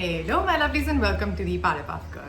Hello my lovelies and welcome to the Puff Girl.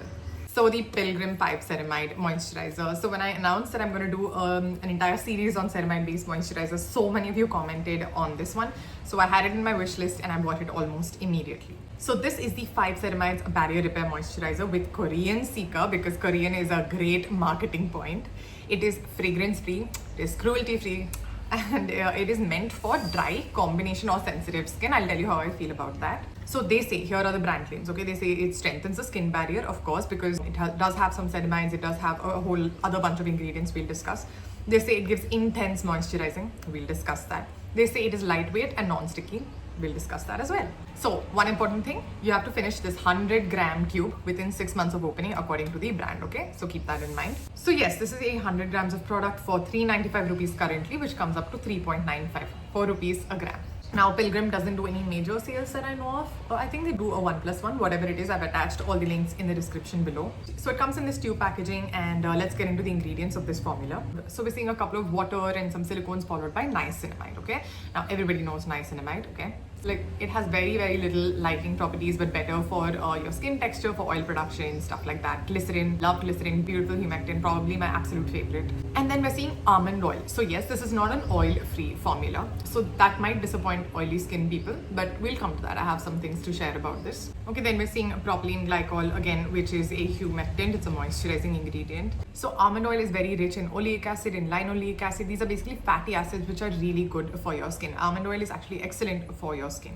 So the Pilgrim 5 Ceramide Moisturizer. So when I announced that I'm going to do an entire series on ceramide based moisturizers, so many of you commented on this one. So I had it in my wish list and I bought it almost immediately. So this is the 5 Ceramides Barrier Repair Moisturizer with Korean seeker because Korean is a great marketing point. It is fragrance free, it is cruelty free, and it is meant for dry, combination or sensitive skin. I'll tell you how I feel about that. So they say, here are the brand claims, okay? They say it strengthens the skin barrier, of course, because it does have some ceramides, it does have a whole other bunch of ingredients we'll discuss. They say it gives intense moisturizing, we'll discuss that. They say it is lightweight and non-sticky, we'll discuss that as well. So one important thing, you have to finish this 100-gram tube within 6 months of opening according to the brand, okay? So keep that in mind. So yes, this is 100 grams of product for 395 rupees currently, which comes up to 3.95, 4 rupees a gram. Now Pilgrim doesn't do any major sales that I know of. I think they do a 1+1, whatever it is. I've attached all the links in the description below. So it comes in this tube packaging, and let's get into the ingredients of this formula. So we're seeing a couple of water and some silicones followed by niacinamide, okay? Now everybody knows niacinamide, okay? Like it has very little lightening properties, but better for your skin texture, for oil production, stuff like that. Glycerin, love glycerin, beautiful humectant, probably my absolute favorite. And then we're seeing almond oil. So yes, this is not an oil-free formula, so that might disappoint oily skin people, but we'll come to that. I have some things to share about this. Okay, then we're seeing propylene glycol again, which is a humectant. It's a moisturizing ingredient. So almond oil is very rich in oleic acid, in linoleic acid. These are basically fatty acids which are really good for your skin. Almond oil is actually excellent for your skin.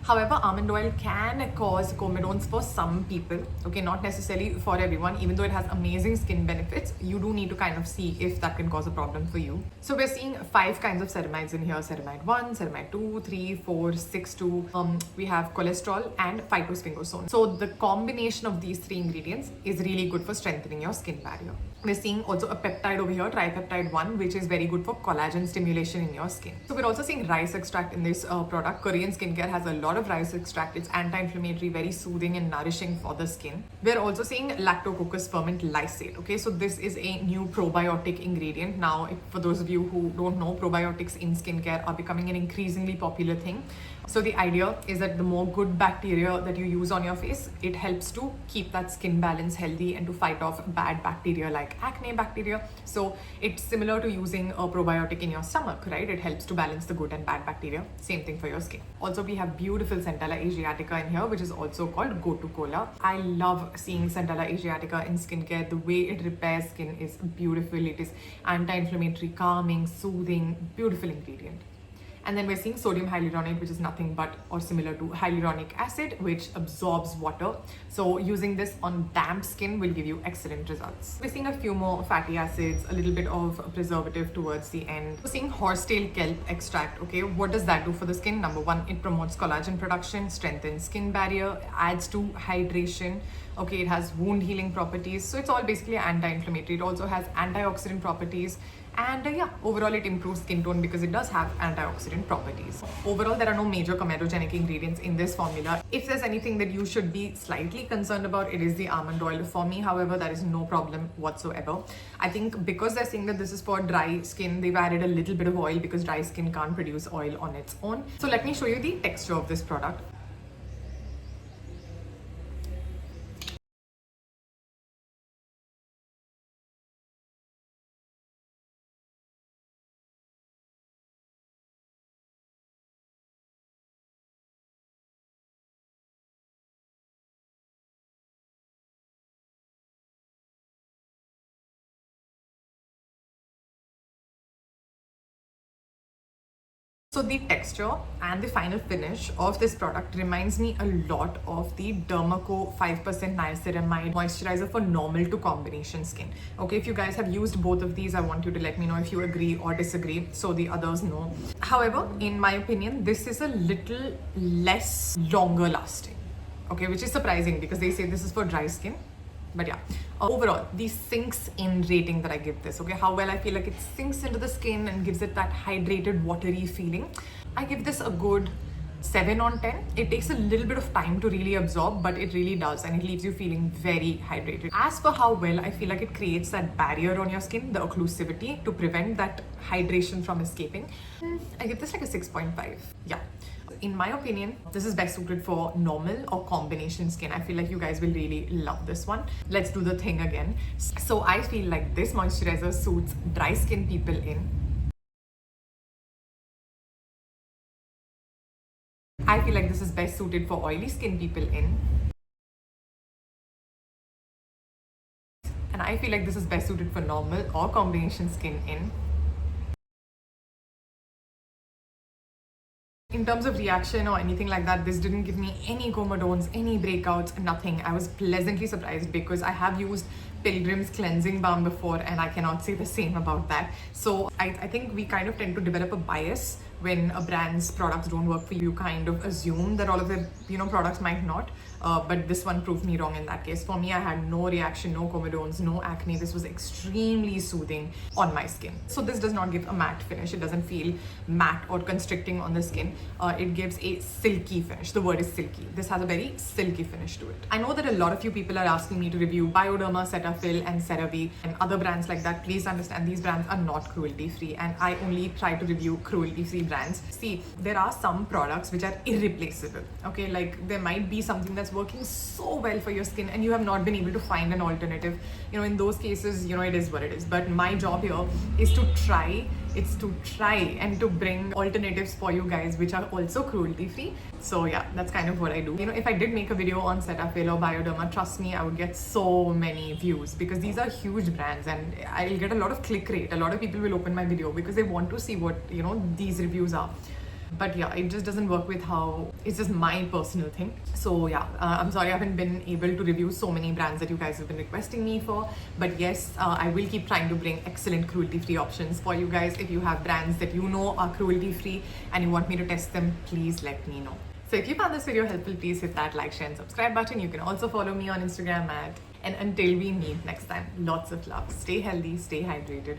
However, almond oil can cause comedones for some people, okay, not necessarily for everyone. Even though it has amazing skin benefits, you do need to kind of see if that can cause a problem for you. So we're seeing 5 kinds of ceramides in here: ceramide 1, ceramide 2, 3, 4, 6, 2. We have cholesterol and phytosphingosone. So the combination of these 3 ingredients is really good for strengthening your skin barrier. We're seeing also a peptide over here, tripeptide 1, which is very good for collagen stimulation in your skin. So we're also seeing rice extract in this product. Korean skincare has a lot of rice extract. It's anti-inflammatory, very soothing and nourishing for the skin. We're also seeing lactococcus ferment lysate. Okay, so this is a new probiotic ingredient. Now, for those of you who don't know, probiotics in skincare are becoming an increasingly popular thing. So the idea is that the more good bacteria that you use on your face, it helps to keep that skin balance healthy and to fight off bad bacteria like acne bacteria. So it's similar to using a probiotic in your stomach, right? It helps to balance the good and bad bacteria. Same thing for your skin. Also, we have beautiful Centella Asiatica in here, which is also called Go-To Cola. I love seeing Centella Asiatica in skincare. The way it repairs skin is beautiful. It is anti-inflammatory, calming, soothing, beautiful ingredient. And then we're seeing sodium hyaluronate, which is nothing but or similar to hyaluronic acid, which absorbs water. So using this on damp skin will give you excellent results. We're seeing a few more fatty acids, a little bit of preservative towards the end. We're seeing horsetail kelp extract. Okay, what does that do for the skin? Number 1, it promotes collagen production, strengthens skin barrier, adds to hydration. Okay, it has wound healing properties. So it's all basically anti-inflammatory. It also has antioxidant properties. And yeah, overall it improves skin tone because it does have antioxidant properties. Overall, there are no major comedogenic ingredients in this formula. If there's anything that you should be slightly concerned about, it is the almond oil. For me, however, that is no problem whatsoever. I think because they're saying that this is for dry skin, they've added a little bit of oil because dry skin can't produce oil on its own. So let me show you the texture of this product. So the texture and the final finish of this product reminds me a lot of the Dermaco 5% niacinamide moisturizer for normal to combination skin. Okay, if you guys have used both of these, I want you to let me know if you agree or disagree so the others know. However, in my opinion, this is a little less longer lasting. Okay, which is surprising because they say this is for dry skin. But yeah, overall, the sinks in rating that I give this, okay, how well I feel like it sinks into the skin and gives it that hydrated, watery feeling. I give this a good 7 on 10. It takes a little bit of time to really absorb, but it really does, and it leaves you feeling very hydrated. As for how well I feel like it creates that barrier on your skin, the occlusivity, to prevent that hydration from escaping, I give this like a 6.5. Yeah. in my opinion, this is best suited for normal or combination skin. I feel like you guys will really love this one. Let's do the thing again. So I feel like this moisturizer suits dry skin people in. I feel like this is best suited for oily skin people in. And I feel like this is best suited for normal or combination skin in. In terms of reaction or anything like that, this didn't give me any comedones, any breakouts, nothing. I was pleasantly surprised because I have used Pilgrim's cleansing balm before and I cannot say the same about that. So I think we kind of tend to develop a bias when a brand's products don't work for you. You kind of assume that all of their products might not, but this one proved me wrong in that case. For me, I had no reaction, no comedones, no acne. This was extremely soothing on my skin. So this does not give a matte finish. It doesn't feel matte or constricting on the skin. It gives a silky finish. The word is silky. This has a very silky finish to it. I know that a lot of you people are asking me to review Bioderma, Cetaphil and CeraVe and other brands like that. Please understand, these brands are not cruelty free and I only try to review cruelty free brands. See, there are some products which are irreplaceable. Okay, like there might be something that's working so well for your skin and you have not been able to find an alternative. In those cases, it is what it is. But my job here is to try. It's to try and to bring alternatives for you guys which are also cruelty free. So yeah, that's kind of what I do. If I did make a video on Cetaphil or Bioderma, trust me, I would get so many views because these are huge brands and I'll get a lot of click rate. A lot of people will open my video because they want to see what these reviews are. But yeah, it just doesn't work with how, it's just my personal thing. So yeah, I'm sorry I haven't been able to review so many brands that you guys have been requesting me for. But yes, I will keep trying to bring excellent cruelty-free options for you guys. If you have brands that are cruelty-free and you want me to test them, please let me know. So if you found this video helpful, please hit that like, share and subscribe button. You can also follow me on Instagram and until we meet next time, lots of love. Stay healthy, stay hydrated.